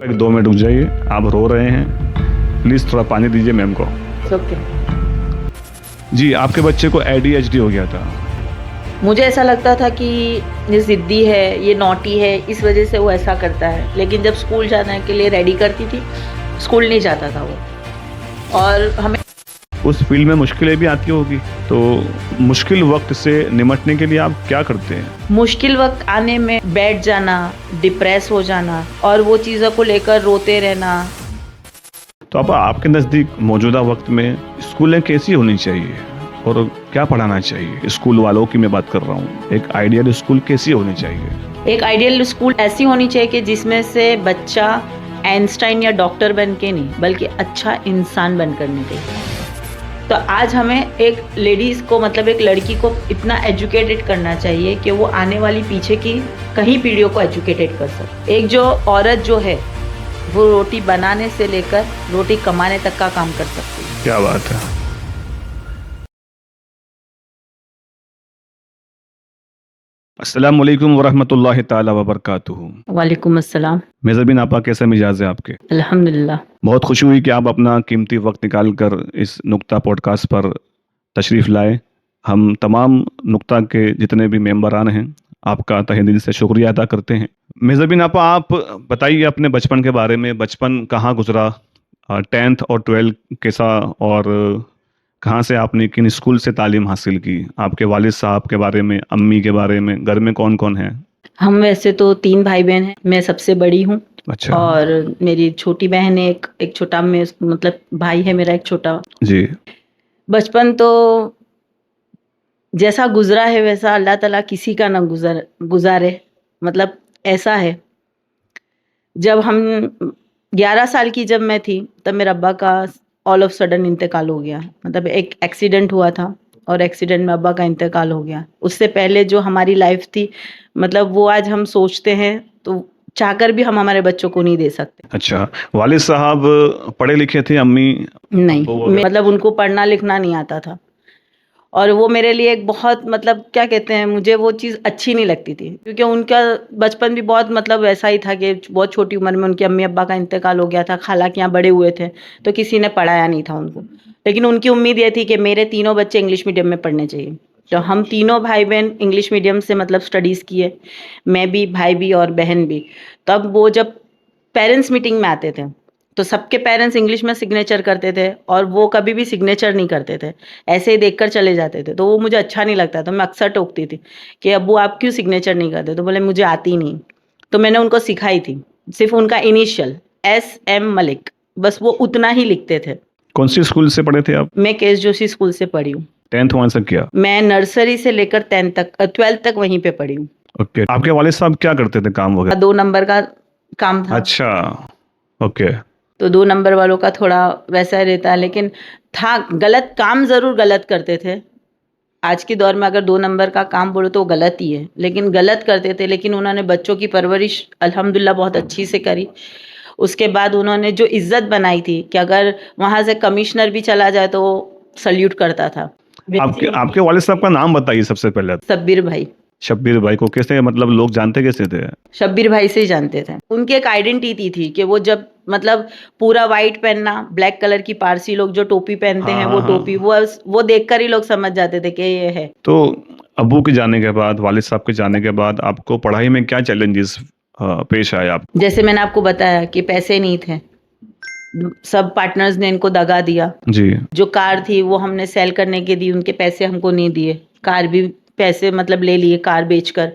एक 2 मिनट रुक जाइए, आप रो रहे हैं, प्लीज़ थोड़ा पानी दीजिए मैम को। ओके। जी, आपके बच्चे को ADHD हो गया था। मुझे ऐसा लगता था कि ये ज़िद्दी है, ये नॉटी है, इस वजह से वो ऐसा करता है। लेकिन जब स्कूल जाने के लिए रेडी करती थी, स्कूल नहीं जाता था वो। और हमें उस फील्ड में मुश्किलें भी आती होगी, तो मुश्किल वक्त से निपटने के लिए आप क्या करते हैं? मुश्किल वक्त आने में बैठ जाना, डिप्रेस हो जाना और वो चीज़ों को लेकर रोते रहना। तो अब आपके नज़दीक मौजूदा वक्त में स्कूलें कैसी होनी चाहिए और क्या पढ़ाना चाहिए? स्कूल वालों की मैं बात कर रहा हूँ। एक आइडियल स्कूल कैसी होनी चाहिए? एक आइडियल स्कूल ऐसी होनी चाहिए कि जिसमें से बच्चा आइंस्टाइन या डॉक्टर बन के नहीं, बल्कि अच्छा इंसान बनकर निकले। तो आज हमें एक लेडीज़ को, मतलब एक लड़की को इतना एजुकेटेड करना चाहिए कि वो आने वाली पीछे की कई पीढ़ियों को एजुकेटेड कर सके। एक जो औरत जो है वो रोटी बनाने से लेकर रोटी कमाने तक का काम कर सकती है। क्या बात है। अस्सलाम वालेकुम वरहमतुल्लाहि ताला वबरकातुहू। वालेकुम अस्सलाम। मेज़रबिन आपा, कैसा मिजाज है आपके? अल्हम्दुलिल्लाह। बहुत खुशी हुई कि आप अपना कीमती वक्त निकाल कर इस नुक्ता पॉडकास्ट पर तशरीफ़ लाए। हम तमाम नुक्ता के जितने भी मेंबरान हैं, आपका तहे दिल से शुक्रिया अदा करते हैं। मेज़रबिन आपा, आप बताइए अपने बचपन के बारे में। बचपन कहाँ गुजरा? 10th और 12th कैसा? और कहाँ से आपने किन स्कूल से तालीम हासिल की? आपके वालिद साहब के बारे में, अम्मी के बारे में, घर में कौन कौन है? हम वैसे तो 3 भाई बहन हैं, मैं सबसे बड़ी हूँ। अच्छा। और मेरी छोटी बहन है, एक छोटा, मैं मतलब भाई है मेरा एक छोटा। जी। बचपन तो जैसा गुजरा है वैसा अल्लाह ताला किसी का ना गुजारे। मतलब ऐसा है, जब हम 11 साल की जब मैं थी, तब मेरे अब्बा का ऑल ऑफ सडन इंतकाल हो गया। मतलब एक एक्सीडेंट हुआ था और एक्सीडेंट में अब्बा का इंतकाल हो गया। उससे पहले जो हमारी लाइफ थी, मतलब वो आज हम सोचते हैं तो चाहकर भी हम हमारे बच्चों को नहीं दे सकते। अच्छा, वालिद साहब पढ़े लिखे थे, अम्मी नहीं, अब्बू वगैरह? मतलब उनको पढ़ना लिखना नहीं आता था। और वो मेरे लिए एक बहुत, मतलब क्या कहते हैं, मुझे वो चीज़ अच्छी नहीं लगती थी, क्योंकि उनका बचपन भी बहुत मतलब वैसा ही था कि बहुत छोटी उम्र में उनके अम्मी अब्बा का इंतकाल हो गया था। खाला के यहाँ बड़े हुए थे, तो किसी ने पढ़ाया नहीं था उनको। लेकिन उनकी उम्मीद ये थी कि मेरे तीनों बच्चे इंग्लिश मीडियम में पढ़ने चाहिए। तो हम तीनों भाई बहन इंग्लिश मीडियम से मतलब स्टडीज़ किए, मैं भी, भाई भी और बहन भी। तब वो जब पेरेंट्स मीटिंग में आते थे, तो सबके पेरेंट्स इंग्लिश में सिग्नेचर करते थे और वो कभी भी सिग्नेचर नहीं करते थे, ऐसे ही देखकर चले जाते थे। तो वो मुझे अच्छा नहीं लगता था। मैं अक्सर टोकती थी कि अब्बू आप क्यों सिग्नेचर नहीं करते? तो बोले मुझे आती नहीं। तो मैंने उनको सिखाई थी, सिर्फ उनका इनिशियल SM मलिक, बस वो उतना ही लिखते थे। कौन सी स्कूल से पढ़े थे आप? मैं केएस जोशी स्कूल से पढ़ी हूँ। 10th वहाँ से किया? मैं नर्सरी से लेकर 10th तक, 12th तक वहीं पे पढ़ी हूँ। ओके। आपके वालिद साहब क्या करते थे, काम वगैरह? 2 नंबर का काम था। अच्छा। ओके। तो 2 नंबर वालों का थोड़ा वैसा रहता है, लेकिन था गलत काम, ज़रूर गलत करते थे। आज के दौर में अगर 2 नंबर का काम बोलो तो वो गलत ही है, लेकिन गलत करते थे। लेकिन उन्होंने बच्चों की परवरिश अल्हम्दुलिल्लाह बहुत अच्छी से करी। उसके बाद उन्होंने जो इज़्ज़त बनाई थी कि अगर वहाँ से कमिश्नर भी चला जाए तो वो सैल्यूट करता था। आपके आपके वालिद साहब का नाम बताइए सबसे पहले। शब्बीर भाई। शब्बीर भाई को कैसे, मतलब लोग जानते कैसे थे? शब्बीर भाई से ही जानते थे। उनकी एक आइडेंटिटी थी कि वो जब मतलब पूरा व्हाइट पहनना, ब्लैक कलर की पारसी लोग जो टोपी पहनते हैं, वो टोपी, वो देखकर ही लोग समझ जाते थे कि ये है। तो अब्बू के जाने के बाद, वालिद साहब के जाने के बाद आपको पढ़ाई में क्या चैलेंजेस पेश आए आप? जैसे मैंने आपको बताया कि पैसे नहीं थे, सब पार्टनर्स ने इनको दगा दिया। जी। जो कार थी वो हमने सेल करने के दी, उनके पैसे हमको नहीं दिए। कार भी पैसे मतलब ले लिए कार बेचकर।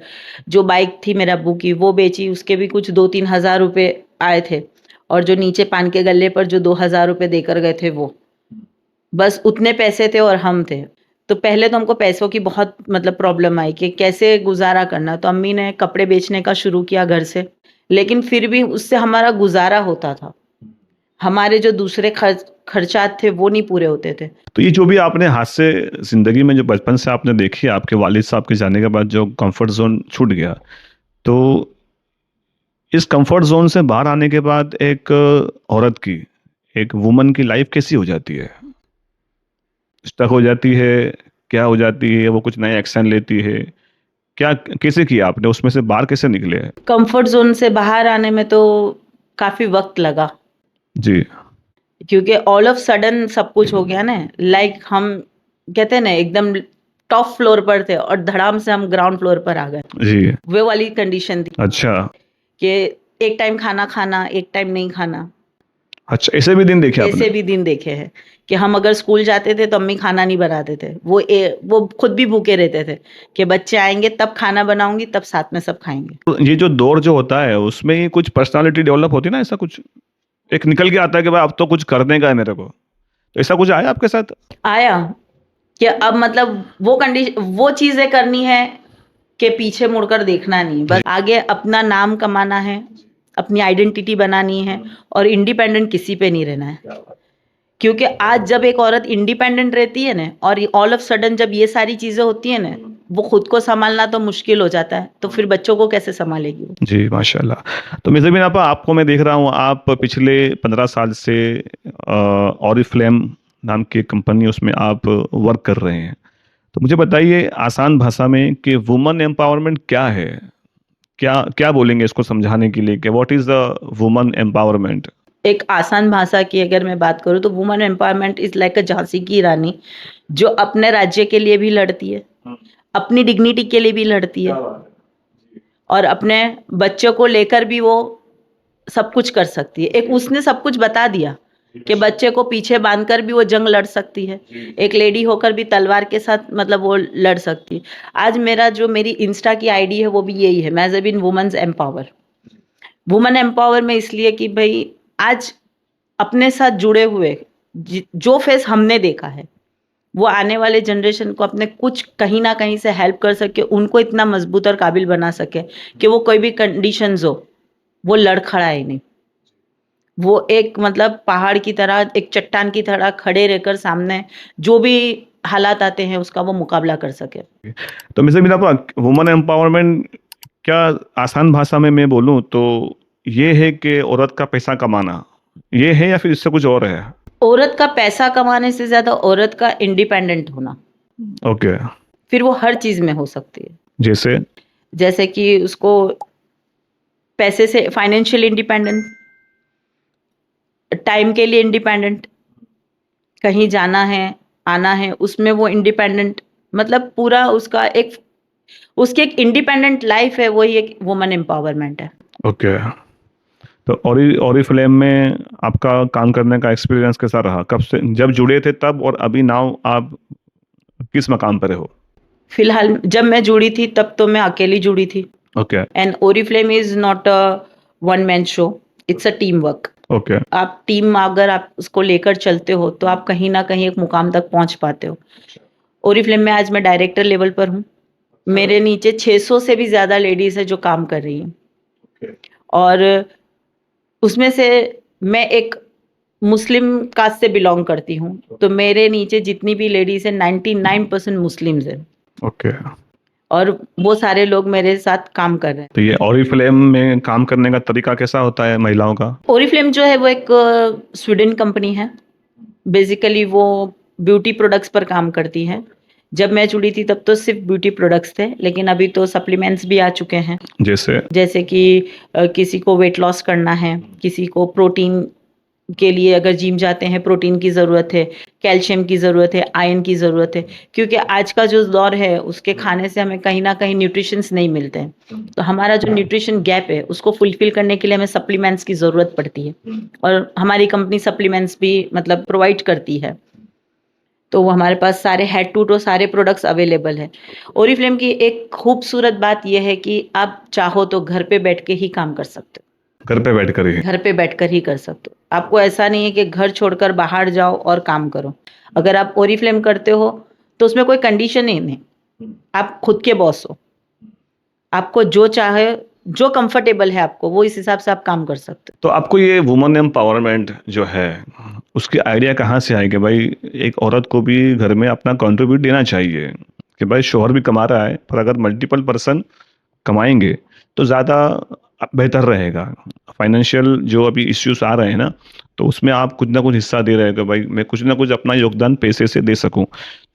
जो बाइक थी मेरे अब्बू की वो बेची, उसके भी कुछ 2-3 हज़ार रुपए आए थे। और जो नीचे पान के गल्ले पर जो 2,000 रुपए देकर गए थे वो, बस उतने पैसे थे और हम थे। तो पहले तो हमको पैसों की बहुत मतलब प्रॉब्लम आई कि कैसे गुज़ारा करना। तो अम्मी ने कपड़े बेचने का शुरू किया घर से, लेकिन फिर भी उससे हमारा गुज़ारा होता था। हमारे जो दूसरे खर्चात थे वो नहीं पूरे होते थे। तो ये जो भी आपने हाथ से ज़िंदगी में जो बचपन से आपने देखी, आपके वालिद साहब के जाने के बाद जो कंफर्ट जोन छूट गया, तो इस कंफर्ट जोन से बाहर आने के बाद एक औरत की, एक वुमन की लाइफ कैसी हो जाती है? स्टक हो जाती है? क्या हो जाती है? वो कुछ नए एक्शन लेती है? क्या कैसे किया आपने? उसमें से बाहर कैसे निकले? कंफर्ट ज़ोन से बाहर आने में तो काफ़ी वक़्त लगा, जी। क्योंकि ऑल ऑफ सडन सब कुछ हो गया ना, लाइक हम कहते हैं ना एकदम टॉप फ्लोर पर थे और धड़ाम से हम ग्राउंड फ्लोर पर आ गए। जी। वो वाली कंडीशन थी अच्छा। कि एक टाइम खाना खाना, एक टाइम नहीं खाना। अच्छा, ऐसे भी दिन देखे आपने? ऐसे भी दिन देखे हैं कि हम अगर स्कूल जाते थे तो अम्मी खाना नहीं बनाते थे, वो खुद भी भूखे रहते थे कि बच्चे आएंगे तब खाना बनाऊंगी, तब साथ में सब खाएंगे। तो ये जो दौर जो होता है उसमें ही कुछ पर्सनालिटी डेवलप होती है ना, ऐसा कुछ एक निकल के आता है कि भाई अब तो कुछ करने का है मेरे को, तो ऐसा कुछ आया आपके साथ? आया कि अब मतलब वो चीजें करनी है कि पीछे मुड़कर देखना नहीं, बस आगे अपना नाम कमाना है, अपनी आइडेंटिटी बनानी है और इंडिपेंडेंट किसी पे नहीं रहना है। क्योंकि आज जब एक औरत इंडिपेंडेंट रहती है ना और ऑल ऑफ सडन जब ये सारी चीजें होती है ना, वो खुद को संभालना तो मुश्किल हो जाता है, तो फिर बच्चों को कैसे संभालेगी वो? जी, माशाल्लाह। तो मिज़बिन आपा, आपको मैं देख रहा हूँ आप पिछले 15 साल से ऑरिफ्लेम नाम की एक कंपनी उसमें आप वर्क कर रहे हैं। तो मुझे बताइए आसान भाषा में कि वुमन एम्पावरमेंट क्या है? क्या क्या बोलेंगे इसको समझाने के लिए कि what is the woman empowerment? एक आसान भाषा की अगर मैं बात करूँ तो वुमन एम्पावरमेंट इज लाइक अ झांसी की रानी, जो अपने राज्य के लिए भी लड़ती है, अपनी डिग्निटी के लिए भी लड़ती है और अपने बच्चों को लेकर भी वो सब कुछ कर सकती है। एक उसने सब कुछ बता दिया कि बच्चे को पीछे बांधकर भी वो जंग लड़ सकती है, एक लेडी होकर भी तलवार के साथ मतलब वो लड़ सकती है। आज मेरी इंस्टा की आईडी है वो भी यही है, मैज़बिन वुमेन्स एम्पावर। वुमेन एम्पावर में इसलिए कि भाई आज अपने साथ जुड़े हुए जो फेस हमने देखा है वो आने वाले जनरेशन को अपने कुछ कहीं ना कहीं से हेल्प कर सके, उनको इतना मजबूत और काबिल बना सके कि वो कोई भी कंडीशंस हो वो लड़ खड़ा है नहीं, वो एक मतलब पहाड़ की तरह, एक चट्टान की तरह खड़े रहकर सामने जो भी हालात आते हैं उसका वो मुकाबला कर सके। तो मिज़बिन आपा, वुमन एम्पावरमेंट क्या आसान भाषा में मैं बोलूँ तो ये है कि औरत का पैसा कमाना, ये है या फिर इससे कुछ और है? औरत का पैसा कमाने से ज्यादा औरत का इंडिपेंडेंट होना, ओके। फिर वो हर चीज में हो सकती है। जैसे? जैसे कि उसको पैसे से फाइनेंशियल इंडिपेंडेंट, टाइम के लिए इंडिपेंडेंट, कहीं जाना है आना है उसमें वो इंडिपेंडेंट, मतलब पूरा उसकी एक इंडिपेंडेंट लाइफ है, वही एक वुमन एम्पावरमेंट है। ओके। तो ऑरिफ्लेम में आपका काम करने का एक्सपीरियंस कैसा रहा? कब से जब जुड़े थे तब और अभी नाउ आप किस मकाम पर हो? फिलहाल जब मैं जुड़ी थी तब तो मैं अकेली जुड़ी थी, okay. And Oriflame is not a one man show, it's a team work. Okay. आप टीम अगर आप उसको लेकर चलते हो तो आप कहीं ना कहीं एक मुकाम तक पहुंच पाते हो। ओरिफ्लेम में आज मैं डायरेक्टर लेवल पर हूँ, मेरे नीचे 600 से भी ज्यादा लेडीज है जो काम कर रही हैं और उसमें से मैं एक मुस्लिम कास्ट से बिलोंग करती हूँ, तो मेरे नीचे जितनी भी लेडीज है 99% मुस्लिम्स है ओके। और वो सारे लोग मेरे साथ काम कर रहे हैं। तो ये ऑरिफ्लेम में काम करने का तरीका कैसा होता है महिलाओं का? ओरिफ्लेम जो है वो एक स्वीडन कंपनी है, बेसिकली वो ब्यूटी प्रोडक्ट्स पर काम करती है। जब मैं जुड़ी थी तब तो सिर्फ ब्यूटी प्रोडक्ट्स थे, लेकिन अभी तो सप्लीमेंट्स भी आ चुके हैं। जैसे कि किसी को वेट लॉस करना है, किसी को प्रोटीन के लिए अगर जिम जाते हैं प्रोटीन की ज़रूरत है, कैल्शियम की ज़रूरत है, आयरन की ज़रूरत है, क्योंकि आज का जो दौर है उसके खाने से हमें कहीं ना कहीं न्यूट्रिशंस नहीं मिलते हैं, तो हमारा जो न्यूट्रिशन गैप है उसको फुलफिल करने के लिए हमें सप्लीमेंट्स की ज़रूरत पड़ती है और हमारी कंपनी सप्लीमेंट्स भी मतलब प्रोवाइड करती है, तो वो हमारे पास सारे हेड टू टो सारे प्रोडक्ट्स अवेलेबल है। ओरिफ्लेम की एक खूबसूरत बात यह है कि आप चाहो तो घर पे बैठ के ही काम कर सकते हो, घर पे बैठकर ही? घर पे बैठकर ही कर सकते हो, आपको ऐसा नहीं है कि घर छोड़कर बाहर जाओ और काम करो। अगर आप ओरिफ्लेम करते हो तो उसमें कोई कंडीशन ही नहीं, आप खुद के बॉस हो, आपको जो चाहे जो कंफर्टेबल है आपको वो इस हिसाब से आप काम कर सकते हो। तो आपको ये वुमन एम्पावरमेंट जो है उसकी आइडिया कहाँ से आई कि भाई एक औरत को भी घर में अपना कंट्रीब्यूट देना चाहिए, कि भाई शोहर भी कमा रहा है पर अगर मल्टीपल पर्सन कमाएंगे तो ज़्यादा बेहतर रहेगा। फाइनेंशियल जो अभी इश्यूज आ रहे हैं ना, तो उसमें आप कुछ ना कुछ हिस्सा दे रहे हैं कि भाई मैं कुछ ना कुछ अपना योगदान पैसे से दे सकूं।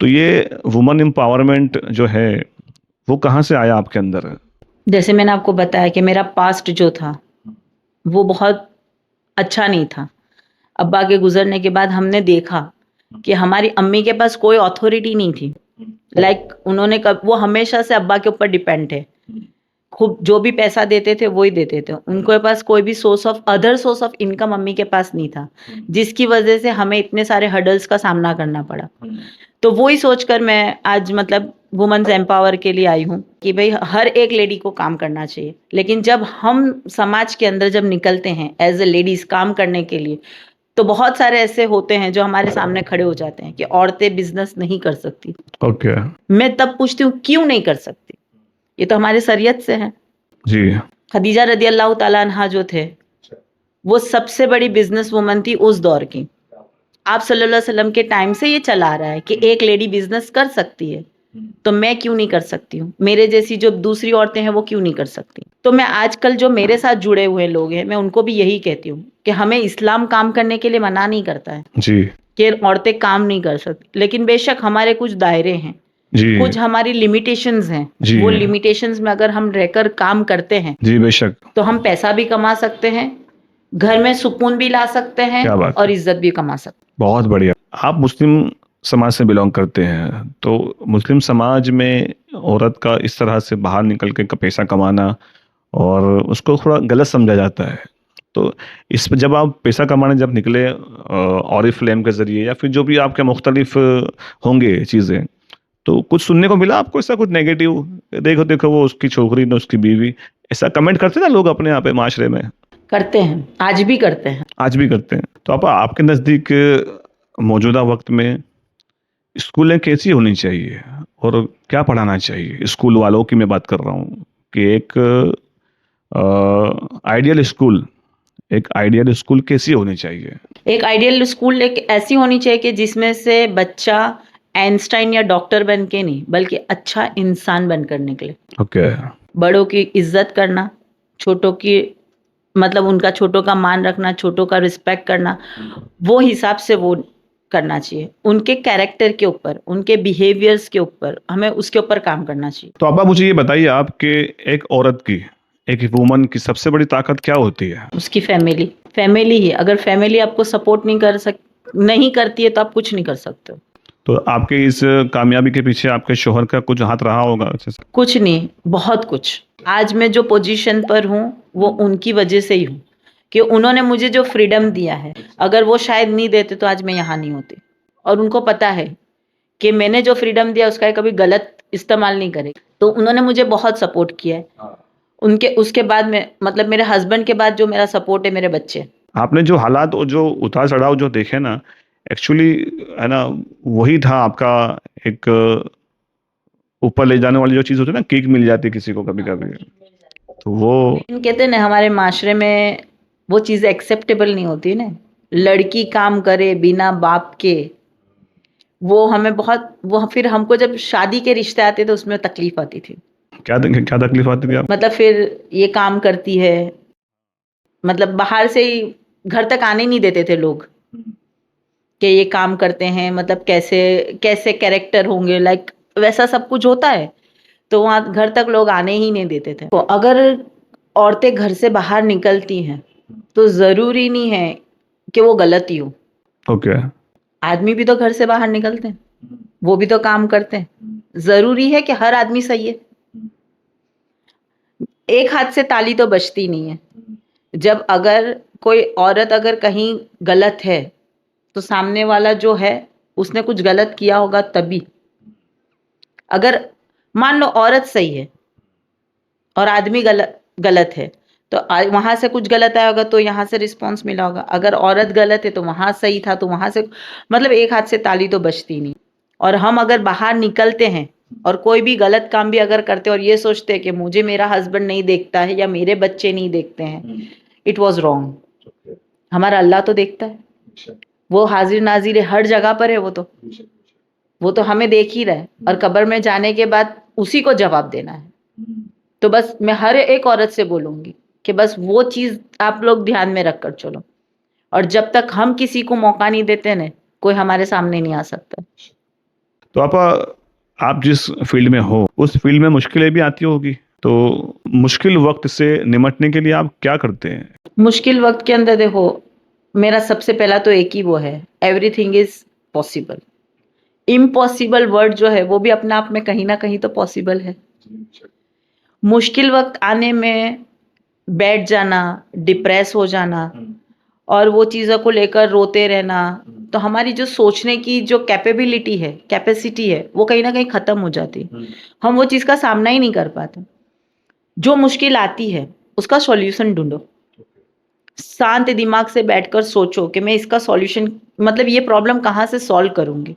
तो ये वुमन एम्पावरमेंट जो है वो कहाँ से आया आपके अंदर? जैसे मैंने आपको बताया कि मेरा पास्ट जो था वो बहुत अच्छा नहीं था। अब्बा के गुजरने के बाद हमने देखा कि हमारी अम्मी के पास कोई अथॉरिटी नहीं थी। लाइक उन्होंने वो हमेशा से अब्बा के ऊपर डिपेंड है। खूब जो भी पैसा देते थे वो ही देते थे। उनके पास कोई भी अदर सोर्स ऑफ इनकम अम्मी के पास नहीं था, जिसकी वजह से हमें इतने सारे हर्डल्स का सामना करना पड़ा। तो वो ही सोचकर मैं आज मतलब वुमेन्स एम्पावर के लिए आई हूँ कि भाई हर एक लेडी को काम करना चाहिए। लेकिन जब हम समाज के अंदर जब निकलते हैं एज ए लेडीज काम करने के लिए, तो बहुत सारे ऐसे होते हैं जो हमारे सामने खड़े हो जाते हैं कि औरतें बिजनेस नहीं कर सकती। ओके। मैं तब पूछती हूँ क्यों नहीं कर सकती? ये तो हमारे शरीयत से है। जी। खदीजा रदी अल्लाह ताला अन्हा जो थे, वो सबसे बड़ी बिजनेस वुमन थी उस दौर की। आप सल्लल्लाहु अलैहि वसल्लम के टाइम से ये चला आ रहा है कि एक लेडी बिजनेस कर सकती है, तो मैं क्यों नहीं कर सकती हूँ? मेरे जैसी जो दूसरी औरतें हैं वो क्यों नहीं कर सकती? तो मैं आजकल जो मेरे साथ जुड़े हुए लोग हैं, मैं उनको भी यही कहती हूँ कि हमें इस्लाम काम करने के लिए मना नहीं करता है जी। कि औरतें काम नहीं कर सकती, लेकिन बेशक हमारे कुछ दायरे हैं, जी। कुछ हमारी लिमिटेशंस हैं। जी। वो लिमिटेशंस में अगर हम रहकर काम करते हैं जी बेशक। तो हम पैसा भी कमा सकते हैं, घर में सुकून भी ला सकते हैं क्या बात और है। इज्जत भी कमा सकते हैं। बहुत बढ़िया। आप मुस्लिम समाज से बिलोंग करते हैं, तो मुस्लिम समाज में औरत का इस तरह से बाहर निकल के पैसा कमाना और उसको थोड़ा गलत समझा जाता है। तो इस पर जब आप पैसा कमाने जब निकले ऑरिफ्लेम के ज़रिए या फिर जो भी आपके मुख्तलिफ होंगे चीज़ें, तो कुछ सुनने को मिला आपको ऐसा कुछ नेगेटिव? देखो देखो वो उसकी छोकरी न उसकी बीवी, ऐसा कमेंट करते ना लोग अपने यहाँ पे माशरे में? करते हैं, आज भी करते हैं। आज भी करते हैं। तो आप आपके नज़दीक मौजूदा वक्त में स्कूलें कैसी होनी चाहिए और क्या पढ़ाना चाहिए? स्कूल वालों की मैं बात कर रहा हूँ कि आइडियल स्कूल एक आइडियल स्कूल कैसी होनी चाहिए? एक आइडियल स्कूल एक ऐसी होनी चाहिए कि जिसमें से बच्चा आइंस्टाइन या डॉक्टर बन के नहीं, बल्कि अच्छा इंसान बनकर निकले। ओके। बड़ों की इज्जत करना, छोटों की मतलब उनका छोटों का मान रखना, छोटों का रिस्पेक्ट करना, वो हिसाब से वो करना चाहिए। उनके कैरेक्टर के ऊपर, उनके बिहेवियर्स के ऊपर हमें उसके ऊपर काम करना चाहिए। तो अब आप मुझे ये बताइए आपके एक औरत की, एक वुमन की सबसे बड़ी ताकत क्या होती है? उसकी फैमिली ही। अगर फैमिली आपको सपोर्ट नहीं करती है तो आप कुछ नहीं कर सकते हो। तो आपके इस कामयाबी के पीछे आपके शौहर का कुछ हाथ रहा होगा अच्छे से? कुछ नहीं, बहुत कुछ। आज मैं जो पोजीशन पर हूँ वो उनकी वजह से ही हूँ कि उन्होंने मुझे जो फ्रीडम दिया है, अगर वो शायद नहीं देते तो आज मैं यहाँ नहीं होती। और उनको पता है कि मैंने जो फ्रीडम दिया उसका कभी गलत इस्तेमाल नहीं करेगी। तो उन्होंने मुझे बहुत सपोर्ट किया है। उनके उसके बाद में मतलब मेरे हस्बैंड के बाद जो मेरा सपोर्ट है मेरे बच्चे। आपने जो हालात और जो उतार चढ़ाव जो देखे ना, एक्चुअली है ना, वही था आपका एक ऊपर ले जाने वाली जो चीज़ होती है ना, किक मिल जाती है किसी को कभी कभी, तो वो कहते हैं ना हमारे माशरे में वो चीज़ एक्सेप्टेबल नहीं होती ना, लड़की काम करे बिना बाप के। वो हमें बहुत वो फिर हमको जब शादी के रिश्ते आते तो उसमें तकलीफ आती थी। क्या क्या तकलीफ आती थी आप? मतलब फिर ये काम करती है, मतलब बाहर से ही घर तक आने नहीं देते थे लोग कि ये काम करते हैं, मतलब कैसे कैसे कैरेक्टर होंगे, लाइक वैसा सब कुछ होता है। तो वहाँ घर तक लोग आने ही नहीं देते थे। तो अगर औरतें घर से बाहर निकलती हैं तो ज़रूरी नहीं है कि वो गलत ही हो। ओके। आदमी भी तो घर से बाहर निकलते हैं, वो भी तो काम करते हैं। ज़रूरी है कि हर आदमी सही है? एक हाथ से ताली तो बजती नहीं है। जब अगर कोई औरत अगर कहीं गलत है तो सामने वाला जो है उसने कुछ गलत किया होगा तभी। अगर मान लो औरत सही है और आदमी गलत है तो वहां से कुछ गलत आया होगा तो यहाँ से रिस्पॉन्स मिला होगा। अगर औरत गलत है तो वहां सही था तो वहां से मतलब एक हाथ से ताली तो बजती नहीं। और हम अगर बाहर निकलते हैं और कोई भी गलत काम भी अगर करते हैं और ये सोचते हैं कि मुझे मेरा हस्बैंड नहीं देखता है या मेरे बच्चे नहीं देखते हैं, इट वॉज रॉन्ग। हमारा अल्लाह तो देखता है, वो हाजिर नाजिर है, हर जगह पर है। वो तो हमें देख ही रहा है और कब्र में जाने के बाद उसी को जवाब देना है। तो बस मैं हर एक औरत से बोलूंगी कि बस वो चीज आप लोग ध्यान में रखकर चलो। और जब तक हम किसी को मौका नहीं देते ना, कोई हमारे सामने नहीं आ सकता। तो आप जिस फील्ड में हो उस फील्ड में मुश्किलें भी आती होगी? तो मुश्किल वक्त से निमटने के लिए आप क्या करते हैं? मुश्किल वक्त के अंदर देखो, मेरा सबसे पहला तो एक ही वो है, everything is possible. Impossible word जो है वो भी अपने आप में कहीं ना कहीं तो पॉसिबल है। मुश्किल वक्त आने में बैठ जाना, डिप्रेस हो जाना और वो चीज़ों को लेकर रोते रहना, तो हमारी जो सोचने की जो कैपेबिलिटी है, कैपेसिटी है, वो कहीं ना कहीं ख़त्म हो जाती है। हम वो चीज़ का सामना ही नहीं कर पाते। जो मुश्किल आती है उसका सॉल्यूशन ढूंढो। शांत दिमाग से बैठकर सोचो कि मैं इसका सॉल्यूशन, मतलब ये प्रॉब्लम कहाँ से सॉल्व करूंगी,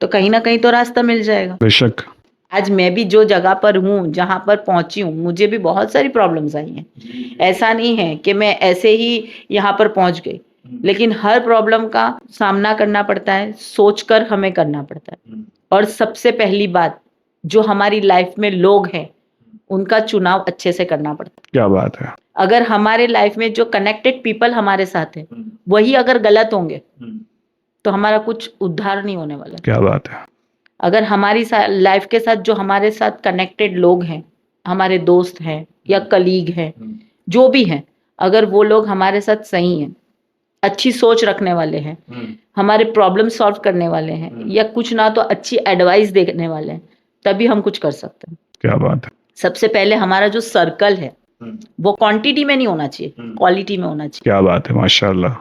तो कहीं ना कहीं तो रास्ता मिल जाएगा। बेशक। आज मैं भी जो जगह पर हूँ, जहाँ पर पहुंची हूँ, मुझे भी बहुत सारी प्रॉब्लम्स आई हैं। ऐसा नहीं है कि मैं ऐसे ही यहाँ पर पहुंच गई, लेकिन हर प्रॉब्लम का सामना करना पड़ता है, सोचकर हमें करना पड़ता है। और सबसे पहली बात, जो हमारी लाइफ में लोग हैं उनका चुनाव अच्छे से करना पड़ता है। क्या बात है। अगर हमारे लाइफ में जो कनेक्टेड पीपल हमारे साथ है वही अगर गलत होंगे तो हमारा कुछ उद्धार नहीं होने वाला। क्या बात है। अगर हमारी लाइफ के साथ जो हमारे साथ कनेक्टेड लोग हैं, हमारे दोस्त हैं या कलीग हैं, जो भी हैं, अगर वो लोग हमारे साथ सही हैं, अच्छी सोच रखने वाले हैं, हमारे प्रॉब्लम सॉल्व करने वाले हैं, या कुछ ना तो अच्छी एडवाइस देने वाले हैं, तभी हम कुछ कर सकते हैं। क्या बात है। सबसे पहले हमारा जो सर्कल है वो क्वांटिटी में नहीं होना चाहिए, क्वालिटी में होना चाहिए। क्या बात है, माशाल्लाह।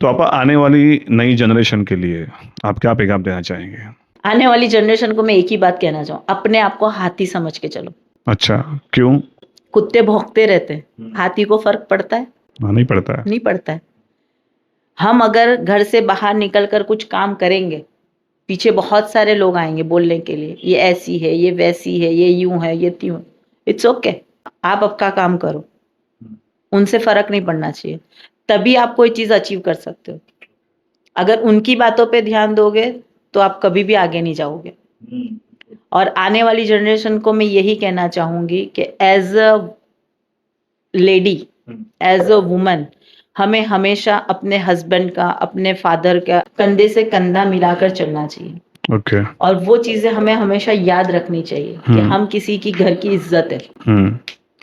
तो आप आने वाली नई जनरेशन के लिए आप क्या पैगाम देना चाहेंगे? आने वाली जनरेशन को मैं एक ही बात कहना चाहूँ, अपने आप को हाथी समझ के चलो। अच्छा, क्यों? कुत्ते भौंकते रहते हैं, हाथी को फर्क पड़ता है? नहीं पड़ता है। नहीं पड़ता है। हम अगर घर से बाहर निकलकर कुछ काम करेंगे, पीछे बहुत सारे लोग आएंगे बोलने के लिए, ये ऐसी है, ये वैसी है, ये यूं है, ये त्यों। इट्स ओके, आप आपका काम करो, उनसे फर्क नहीं पड़ना चाहिए, तभी आप कोई चीज अचीव कर सकते हो। अगर उनकी बातों पे ध्यान दोगे तो आप कभी भी आगे नहीं जाओगे। और आने वाली जनरेशन को मैं यही कहना चाहूंगी कि as a lady, as a woman, हमें हमेशा अपने हस्बैंड का, अपने फादर का कंधे से कंधा मिलाकर चलना चाहिए। ओके। और वो चीजें हमें हमेशा याद रखनी चाहिए कि हम किसी की घर की इज्जत है।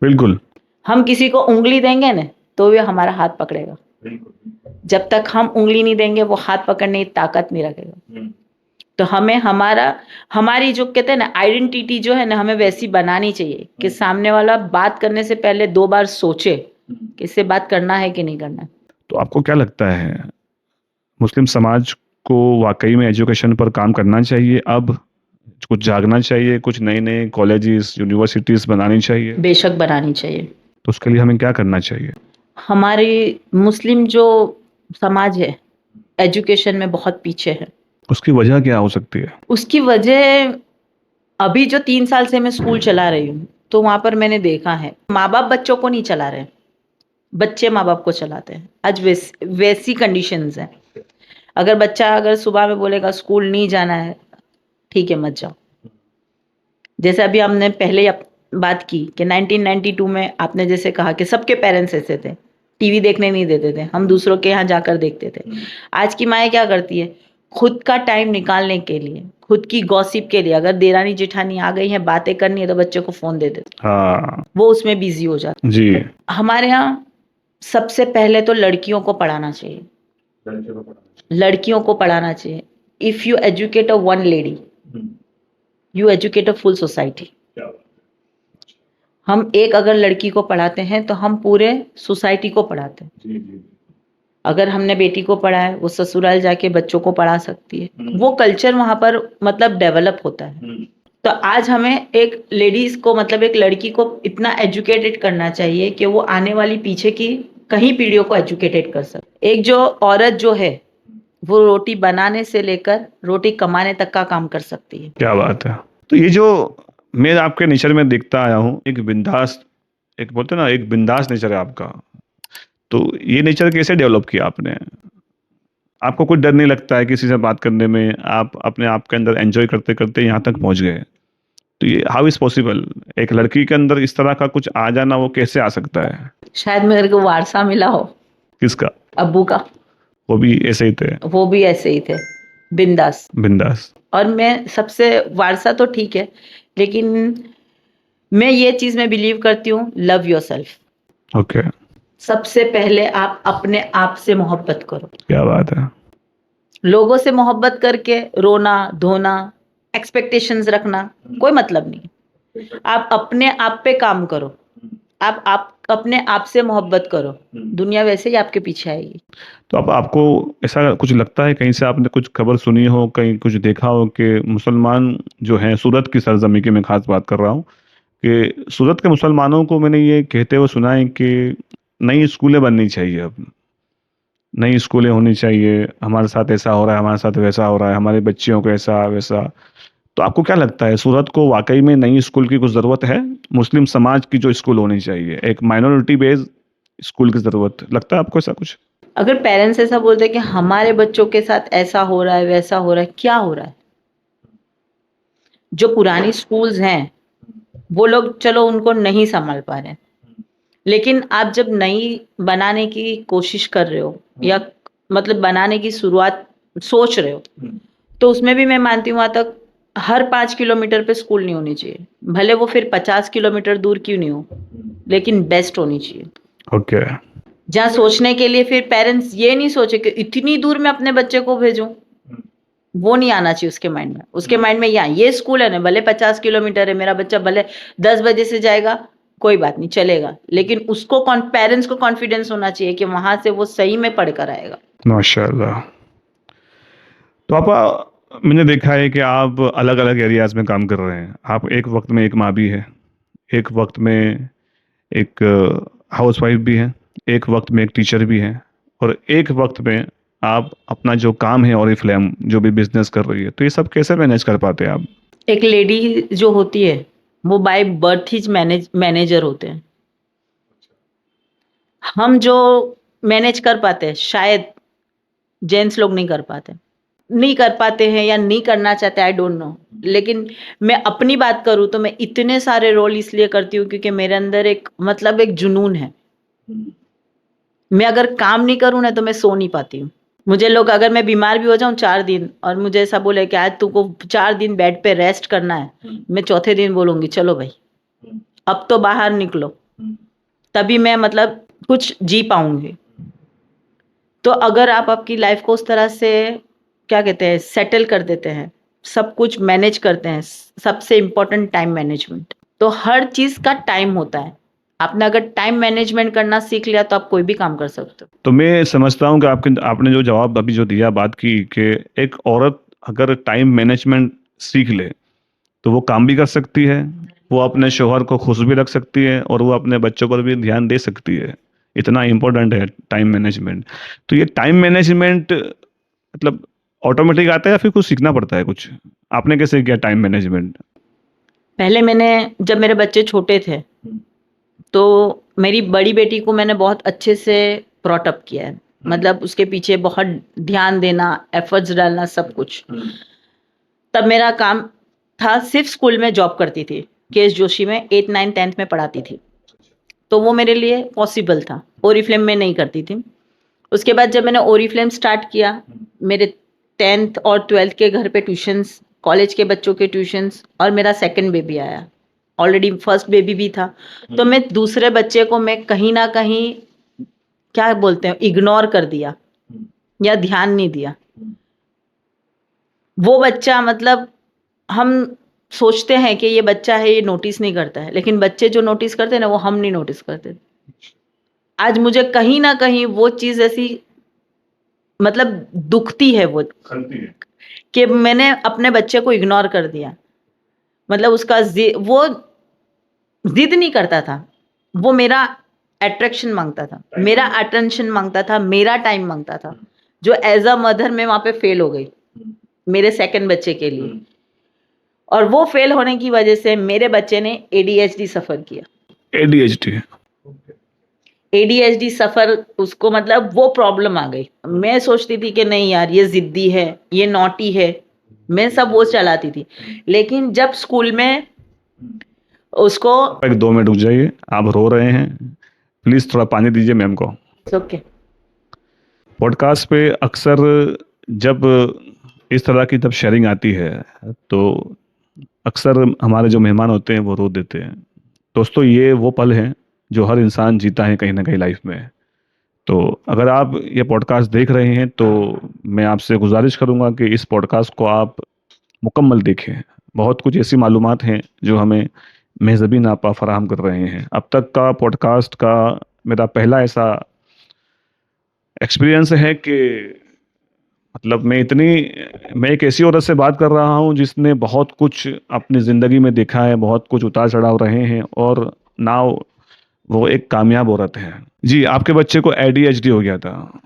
बिल्कुल। हम किसी को उंगली देंगे ना तो वो हमारा हाथ पकड़ेगा, जब तक हम उंगली नहीं देंगे वो हाथ पकड़ने की ताकत नहीं रखेगा। तो हमें हमारी जो कहते हैं ना आइडेंटिटी जो है ना, हमें वैसी बनानी चाहिए कि सामने वाला बात करने से पहले 2 बार सोचे कि इससे बात करना है कि नहीं करना है। तो आपको क्या लगता है, मुस्लिम समाज को वाकई में एजुकेशन पर काम करना चाहिए? अब कुछ जागना चाहिए, कुछ नए नए कॉलेजेस यूनिवर्सिटीज बनानी चाहिए? बेशक बनानी चाहिए। तो उसके लिए हमें क्या करना चाहिए? हमारी मुस्लिम जो समाज है एजुकेशन में बहुत पीछे है। उसकी वजह क्या हो सकती है? उसकी वजह, अभी जो 3 साल से मैं स्कूल चला रही हूँ तो वहां पर मैंने देखा है माँ बाप बच्चों को नहीं चला रहे, बच्चे माँ बाप को चलाते हैं। आज वैसी कंडीशंस हैं। अगर बच्चा अगर सुबह में बोलेगा स्कूल नहीं जाना है, ठीक है मत जाओ। जैसे अभी हमने पहले बात की कि 1992 में आपने जैसे कहा कि सबके पेरेंट्स ऐसे थे, टीवी देखने नहीं देते थे, हम दूसरों के यहाँ जाकर देखते थे। आज की माएँ क्या करती है, खुद का टाइम निकालने के लिए, खुद की गॉसिप के लिए, अगर देरानी जेठानी आ गई है बातें करनी है तो बच्चे को फोन दे देते, हाँ वो उसमें बिजी हो जाता जी। हमारे यहाँ सबसे पहले तो लड़कियों को पढ़ाना चाहिए, लड़कियों को पढ़ाना चाहिए। If you educate a one lady, you educate a full society. हम एक अगर लड़की को पढ़ाते हैं तो हम पूरे सोसाइटी को पढ़ाते हैं। अगर हमने बेटी को पढ़ाया, वो ससुराल जाके बच्चों को पढ़ा सकती है, वो कल्चर वहां पर मतलब डेवलप होता है। तो आज हमें एक लेडीज को, मतलब एक लड़की को इतना एजुकेटेड करना चाहिए कि वो आने वाली पीछे की कहीं पीढ़ियों को एजुकेटेड कर सके। एक जो औरत जो है वो रोटी बनाने से लेकर रोटी कमाने तक का काम कर सकती है। क्या बात है। तो ये जो मैं आपके नेचर में देखता आया हूँ, एक बिंदास, एक बोलते हैं ना, एक बिंदास नेचर है आपका। तो ये नेचर कैसे डेवलप किया आपने? आपको कुछ डर नहीं लगता है किसी से बात करने में? आप अपने आप के अंदर एंजॉय करते करते यहाँ तक पहुँच गए। तो ये हाउ इज पॉसिबल? एक लड़की के अंदर इस तरह का कुछ आ जाना, वो कैसे आ सकता है? शायद मेरे को वारसा मिला हो। किसका? अब्बू का। वो भी ऐसे ही थे? वो भी ऐसे ही थे, बिंदास। बिंदास। और मैं सबसे, वारसा तो ठीक है लेकिन मैं ये चीज में बिलीव करती हूँ, लव योरसेल्फ। ओके, सबसे पहले आप अपने आप से मोहब्बत करो। क्या बात है। लोगों से मोहब्बत करके रोना धोना, एक्सपेक्टेशंस रखना कोई मतलब नहीं। आप अपने आप पे काम करो, आप अपने आप से मोहब्बत करो, दुनिया वैसे ही आपके पीछे आएगी। तो अब आपको ऐसा कुछ लगता है, कहीं से आपने कुछ खबर सुनी हो, कहीं कुछ देखा हो कि मुसलमान जो हैं, सूरत की सरजमी की मैं खास बात कर रहा हूँ, कि सूरत के मुसलमानों को मैंने ये कहते हुए सुना है कि नई स्कूलें बननी चाहिए, अब नई स्कूलें होनी चाहिए, हमारे साथ ऐसा हो रहा है, हमारे साथ वैसा हो रहा है, हमारे बच्चियों को ऐसा वैसा। तो आपको क्या लगता है, सूरत को वाकई में नई स्कूल की कुछ ज़रूरत है? मुस्लिम समाज की जो स्कूल होनी चाहिए, एक माइनॉरिटी बेस्ड स्कूल की ज़रूरत, लगता है आपको ऐसा कुछ? अगर पेरेंट्स ऐसा बोलते हैं कि हमारे बच्चों के साथ ऐसा हो रहा है वैसा हो रहा है, क्या हो रहा है? जो पुरानी स्कूल्स हैं वो लोग चलो उनको नहीं संभाल पा रहे हैं, लेकिन आप जब नई बनाने की कोशिश कर रहे हो या मतलब बनाने की शुरुआत सोच रहे हो, तो उसमें भी मैं मानती हूँ वहां तक हर 5 किलोमीटर पे स्कूल नहीं होनी चाहिए, भले वो फिर 50 किलोमीटर दूर क्यों नहीं हो, लेकिन बेस्ट होनी चाहिए। ओके। जहाँ सोचने के लिए फिर पेरेंट्स ये नहीं सोचे कि इतनी दूर मैं अपने बच्चे को भेजूं, वो नहीं आना चाहिए उसके माइंड में। उसके माइंड में ये स्कूल है ना, भले 50 किलोमीटर है, मेरा बच्चा भले 10 बजे से जाएगा, कोई बात नहीं चलेगा, लेकिन उसको पेरेंट्स को कॉन्फिडेंस होना चाहिए कि वहां से वो सही में पढ़ कर आएगा। माशाल्लाह। तो आप, मैंने देखा है कि आप अलग अलग एरियाज में काम कर रहे हैं। आप एक वक्त में एक माँ भी है, एक वक्त में एक हाउस वाइफ भी है, एक वक्त में एक टीचर भी है, और एक वक्त में आप अपना जो काम है ऑरिफ्लेम जो भी बिजनेस कर रही है। तो ये सब कैसे मैनेज कर पाते हैं आप? एक लेडी जो होती है वो बाय बर्थ ही मैनेजर होते हैं। हम जो मैनेज कर पाते हैं शायद जेंट्स लोग नहीं कर पाते हैं या नहीं करना चाहते, आई डोंट नो। लेकिन मैं अपनी बात करूँ तो मैं इतने सारे रोल इसलिए करती हूँ क्योंकि मेरे अंदर एक मतलब एक जुनून है। मैं अगर काम नहीं करूँ ना तो मैं सो नहीं पाती हूँ। मुझे लोग, अगर मैं बीमार भी हो जाऊं 4 दिन और मुझे ऐसा बोले कि आज तुमको 4 दिन बेड पे रेस्ट करना है, मैं चौथे दिन बोलूंगी चलो भाई अब तो बाहर निकलो, तभी मैं मतलब कुछ जी पाऊंगी। तो अगर आप आपकी लाइफ को उस तरह से क्या कहते हैं सेटल कर देते हैं, सब कुछ मैनेज करते हैं, सबसे इम्पोर्टेंट टाइम मैनेजमेंट। तो हर चीज का टाइम होता है, आपने अगर टाइम मैनेजमेंट करना सीख लिया तो आप कोई भी काम कर सकते हो। तो मैं समझता हूँ कि आपने जो जवाब अभी जो दिया, बात की कि एक औरत अगर टाइम मैनेजमेंट सीख ले तो वो काम भी कर सकती है, वो अपने शोहर को खुश भी रख सकती है, और वो अपने बच्चों पर भी ध्यान दे सकती है। इतना इम्पोर्टेंट है टाइम मैनेजमेंट। तो ये टाइम मैनेजमेंट मतलब ऑटोमेटिक आता है या फिर कुछ सीखना पड़ता है कुछ? आपने कैसे किया टाइम मैनेजमेंट? पहले मैंने, जब मेरे बच्चे छोटे थे तो मेरी बड़ी बेटी को मैंने बहुत अच्छे से ब्रॉट अप किया है, मतलब उसके पीछे बहुत ध्यान देना, एफर्ट्स डालना, सब कुछ। तब मेरा काम था, सिर्फ स्कूल में जॉब करती थी, केएस जोशी में 8, 9, 10th में पढ़ाती थी, तो वो मेरे लिए पॉसिबल था। ओरिफ्लेम में नहीं करती थी। उसके बाद जब मैंने ओरिफ्लेम स्टार्ट किया, मेरे 10th और 12th के घर पे ट्यूशंस, कॉलेज के बच्चों के ट्यूशंस, और मेरा सेकंड बेबी आया, ऑलरेडी फर्स्ट बेबी भी था, तो मैं दूसरे बच्चे को मैं कहीं ना कहीं क्या बोलते हैं इग्नोर कर दिया या ध्यान नहीं दिया। वो बच्चा मतलब हम सोचते हैं कि ये बच्चा है, ये नोटिस नहीं करता है, लेकिन बच्चे जो नोटिस करते हैं ना वो हम नहीं नोटिस करते। आज मुझे कहीं ना कहीं वो चीज ऐसी मतलब दुखती है वो, कि मैंने अपने बच्चे को इग्नोर कर दिया। मतलब उसका वो जिद नहीं करता था, वो मेरा अट्रैक्शन मांगता था, मेरा अटेंशन मांगता था, मेरा टाइम मांगता था, जो एज अ मदर मैं वहां पे फेल हो गई मेरे सेकंड बच्चे के लिए। और वो फेल होने की वजह से मेरे बच्चे ने एडीएचडी सफर किया। एडीएचडी? एडीएचडी सफर, उसको मतलब वो प्रॉब्लम आ गई। मैं सोचती थी कि नहीं यार ये जिद्दी है, ये नॉटी है, मैं सब वो चलाती थी, लेकिन जब स्कूल में उसको, एक 2 मिनट रुक जाइए, आप रो रहे हैं, प्लीज थोड़ा पानी दीजिए मैम को। ओके। पॉडकास्ट पे अक्सर जब इस तरह की जब शेयरिंग आती है तो अक्सर हमारे जो मेहमान होते हैं वो रो देते हैं। दोस्तों ये वो पल हैं जो हर इंसान जीता है कहीं ना कहीं लाइफ में। तो अगर आप ये पॉडकास्ट देख रहे हैं तो मैं आपसे गुजारिश करूंगा कि इस पॉडकास्ट को आप मुकम्मल देखें। बहुत कुछ ऐसी मालूमात हैं जो हमें मेहजबी नापा फराहम कर रहे हैं। अब तक का पॉडकास्ट का मेरा पहला ऐसा एक्सपीरियंस है कि मतलब मैं एक ऐसी औरत से बात कर रहा हूँ जिसने बहुत कुछ अपनी ज़िंदगी में देखा है, बहुत कुछ उतार चढ़ाव रहे हैं, और नाउ वो एक कामयाब औरत है। जी, आपके बच्चे को एडीएचडी हो गया था।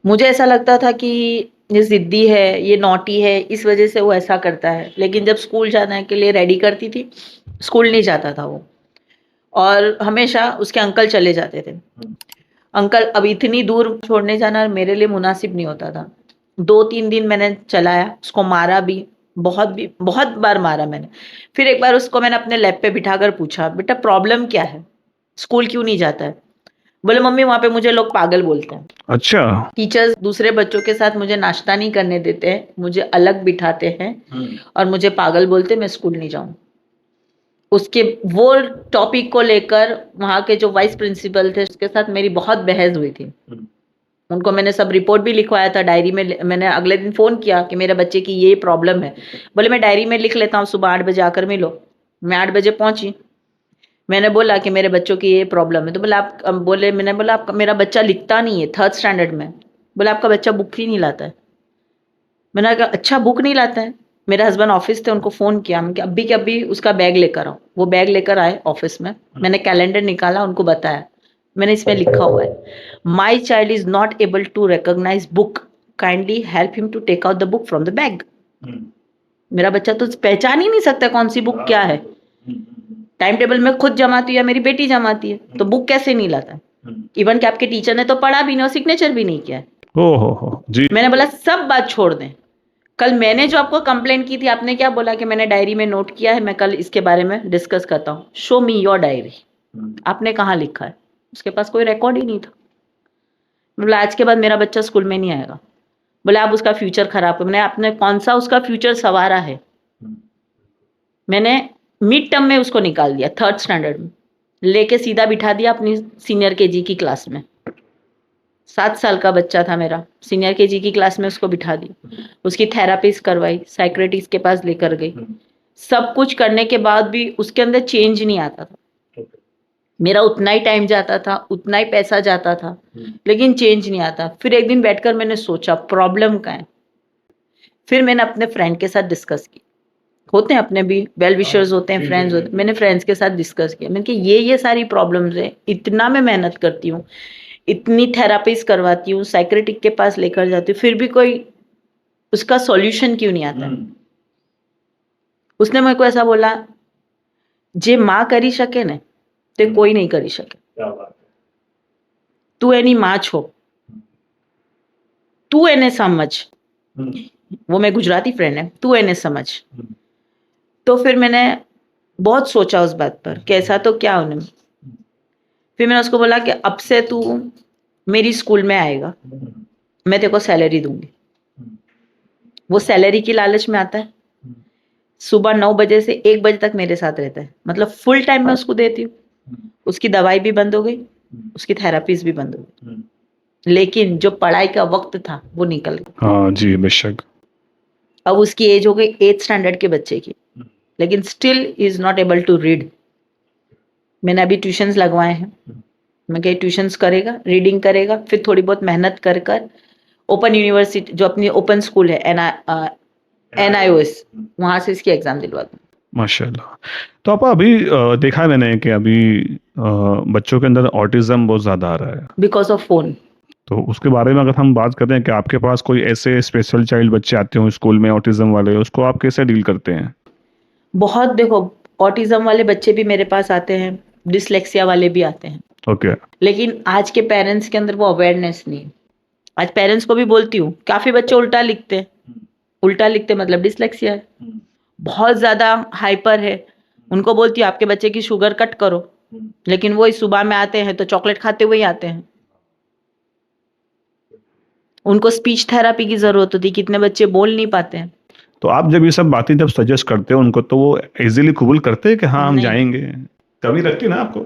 मुझे ऐसा लगता था कि ये ज़िद्दी है, ये नॉटी है, इस वज़ह से वो ऐसा करता है। लेकिन जब स्कूल जाने के लिए रेडी करती थी, स्कूल नहीं जाता था वो, और हमेशा उसके अंकल चले जाते थे। अंकल अब इतनी दूर छोड़ने जाना मेरे लिए मुनासिब नहीं होता था। 2-3 दिन मैंने चलाया, उसको मारा भी, बहुत बार मारा मैंने। फिर एक बार उसको मैंने अपने लैब पे बिठाकर पूछा, "बेटा प्रॉब्लम क्या है? स्कूल क्यों नहीं जाता है?" बोले, "मम्मी वहाँ पे मुझे लोग पागल बोलते हैं। अच्छा। टीचर्स दूसरे बच्चों के साथ मुझे नाश्ता नहीं करने देते हैं, मुझे अलग बिठाते हैं और मुझे पागल बोलते हैं, मैं स्कूल नहीं जाऊँ।" उसके वो टॉपिक को लेकर वहाँ के जो वाइस प्रिंसिपल थे उसके साथ मेरी बहुत बहस हुई थी। उनको मैंने सब रिपोर्ट भी लिखवाया था डायरी में। मैंने अगले दिन फ़ोन किया कि मेरे बच्चे की ये प्रॉब्लम है। बोले, "मैं डायरी में लिख लेता हूँ, सुबह 8 बजे आकर मिलो।" मैं 8 बजे पहुँची। मैंने बोला कि मेरे बच्चों की ये प्रॉब्लम है। तो मैंने बोला, "आपका मेरा बच्चा लिखता नहीं है 3rd स्टैंडर्ड में।" बोला, "आपका बच्चा बुक ही नहीं लाता है।" मैंने कहा, "अच्छा बुक नहीं लाता है?" मेरे हस्बैंड ऑफिस थे, उनको फ़ोन किया। मैं अभी के अभी उसका बैग लेकर आओ। वो बैग लेकर आए ऑफिस में। मैंने कैलेंडर निकाला, उनको बताया। मैंने इसमें लिखा हुआ है, "my child is not able to recognise book, kindly help him to take out the book from the bag." मेरा बच्चा तो पहचान ही नहीं सकता कौन सी बुक क्या है। टाइम टेबल में खुद जमाती हूँ या मेरी बेटी जमाती है, तो बुक कैसे नहीं लाता है? इवन कि आपके टीचर ने तो पढ़ा भी नहीं और सिग्नेचर भी नहीं किया है। ओ हो जी। मैंने बोला, सब बात छोड़ दें। कल मैंने जो आपको कंप्लेंट की थी, आपने क्या बोला कि मैंने डायरी में नोट किया है, मैं कल इसके बारे में डिस्कस करता हूँ। Show me your diary. आपने कहाँ लिखा है? उसके पास कोई रिकॉर्ड ही नहीं था। बोला, आज के बाद मेरा बच्चा स्कूल में नहीं आएगा। बोले, आप उसका फ्यूचर खराब है। मैंने, आपने कौन सा उसका फ्यूचर संवारा है? मैंने मिड टर्म में उसको निकाल दिया 3rd स्टैंडर्ड में, लेके सीधा बिठा दिया अपनी सीनियर केजी की क्लास में। 7 साल का बच्चा था मेरा, सीनियर केजी की क्लास में उसको बिठा दिया। उसकी थेरेपीज करवाई, साइकियाट्रिस्ट के पास लेकर गई। सब कुछ करने के बाद भी उसके अंदर चेंज नहीं आता था। मेरा उतना ही टाइम जाता था, उतना ही पैसा जाता था, लेकिन चेंज नहीं आता। फिर एक दिन बैठकर मैंने सोचा प्रॉब्लम क्या है। फिर मैंने अपने फ्रेंड के साथ डिस्कस की। होते हैं अपने भी वेल विशर्स होते हैं, फ्रेंड्स होते हैं। मैंने फ्रेंड्स के साथ डिस्कस किया। मैंने कहा ये सारी प्रॉब्लम्स है, इतना मैं मेहनत करती हूँ, इतनी थेरापीज करवाती हूँ, साइकियाट्रिस्ट के पास लेकर जाती हूँ, फिर भी कोई उसका सॉल्यूशन क्यों नहीं आता है? उसने मेरे को ऐसा बोला, जे माँ करी सके ने ते कोई नहीं करी सके। तू एनी माँ छो, तू एने समझ। वो मैं गुजराती फ्रेंड है, तू एने समझ। तो फिर मैंने बहुत सोचा उस बात पर कि ऐसा तो क्या उन्हें। फिर मैंने उसको बोला कि अब से तू मेरी स्कूल में आएगा, मैं तेरे को सैलरी दूंगी। वो सैलरी की लालच में आता है। सुबह 9 बजे से 1 बजे तक मेरे साथ रहता है, मतलब फुल टाइम मैं उसको देती हूँ। उसकी दवाई भी बंद हो गई, उसकी थेरापीज भी बंद हो गई, लेकिन जो पढ़ाई का वक्त था वो निकल गया। हाँ जी, बेशक। अब उसकी एज हो गई 8th स्टैंडर्ड के बच्चे की, लेकिन still is not able to read. मैंने अभी ट्यूशंस लगवाए हैं। मैं कही ट्यूशंस करेगा, रीडिंग करेगा, फिर थोड़ी बहुत मेहनत कर कर ओपन यूनिवर्सिटी जो अपनी ओपन स्कूल है NIOS, वहां से इसकी एग्जाम दिलवा दूँ। माशाल्लाह। तो आपा अभी देखा है मैंने कि अभी बच्चों के अंदर ऑटिज्म बहुत ज़्यादा आ रहा है। Because of phone. तो उसके बारे में अगर हम बात करें कि आपके पास कोई ऐसे स्पेशल चाइल्ड बच्चे आते हो स्कूल में ऑटिज्म वाले, उसको आप कैसे डील करते हैं? बहुत, देखो ऑटिज्म वाले बच्चे भी मेरे पास आते हैं, डिसलेक्सिया वाले भी आते हैं, ओके। लेकिन आज के पेरेंट्स के अंदर वो अवेयरनेस नहीं है। आज पेरेंट्स को भी बोलती हूँ, काफी बच्चे उल्टा लिखते हैं। उल्टा लिखते मतलब डिसलेक्सिया है, बहुत ज्यादा हाइपर है। उनको बोलती हूँ आपके बच्चे की शुगर कट करो, लेकिन वो इस सुबह में आते हैं तो चॉकलेट खाते हुए ही आते हैं। उनको स्पीच थेरापी की जरूरत होती है, कितने बच्चे बोल नहीं पाते हैं। तो आप जब ये सब बातें जब सजेस्ट करते हो उनको, तो वो इजीली कबूल करते हैं कि हाँ हम नहीं, जाएंगे, कमी लगती ना आपको,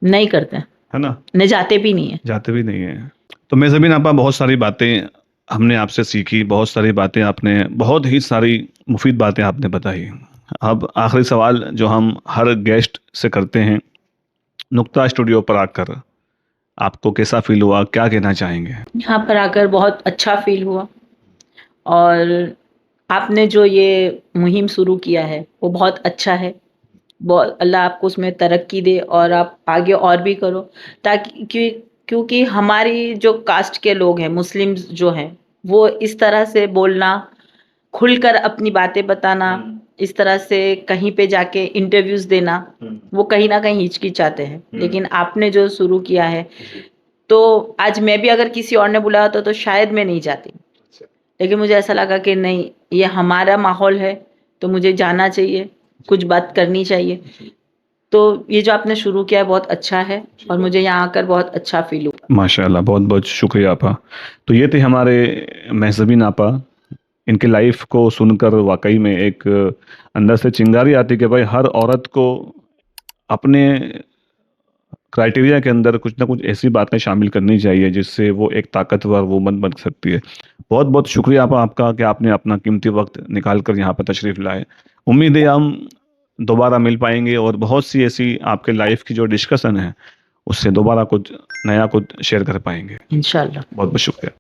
नहीं करते, है ना? नहीं जाते भी नहीं है। जाते भी नहीं है। तो मेज़बिन आपा, बहुत सारी बातें हमने आपसे सीखी, बहुत सारी बातें आपने, बहुत ही सारी मुफीद बातें आपने बताई। अब आखिरी सवाल जो हम हर गेस्ट से करते हैं, नुक्ता स्टूडियो पर आकर आपको कैसा फील हुआ, क्या कहना चाहेंगे? यहाँ पर आकर बहुत अच्छा फील हुआ, और आपने जो ये मुहिम शुरू किया है वो बहुत अच्छा है। बहुत अल्लाह आपको उसमें तरक्की दे और आप आगे और भी करो, ताकि क्योंकि हमारी जो कास्ट के लोग हैं, मुस्लिम्स जो हैं, वो इस तरह से बोलना, खुलकर अपनी बातें बताना, इस तरह से कहीं पे जाके इंटरव्यूज देना, वो कहीं ना कहीं हिचकिचाते हैं। लेकिन आपने जो शुरू किया है, तो आज मैं भी अगर किसी और ने बुलाया होता तो शायद मैं नहीं जाती, लेकिन मुझे ऐसा लगा कि नहीं, ये हमारा माहौल है, तो मुझे जाना चाहिए, कुछ बात करनी चाहिए। तो ये जो आपने शुरू किया है बहुत अच्छा है, और मुझे यहाँ आकर बहुत अच्छा फील हुआ। माशाल्लाह, बहुत बहुत शुक्रिया आपा। तो ये थे हमारे मेहज़बिन आपा। इनकी लाइफ को सुनकर वाकई में एक अंदर से चिंगारी आती कि भाई हर औरत को अपने क्राइटेरिया के अंदर कुछ ना कुछ ऐसी बातें शामिल करनी चाहिए जिससे वो एक ताकतवर वुमन बन सकती है। बहुत बहुत शुक्रिया आपका कि आपने अपना कीमती वक्त निकाल कर यहाँ पर तशरीफ़ लाए। उम्मीद है हम दोबारा मिल पाएंगे और बहुत सी ऐसी आपके लाइफ की जो डिस्कशन है उससे दोबारा कुछ नया कुछ शेयर कर पाएंगे। इंशाल्लाह। बहुत बहुत शुक्रिया।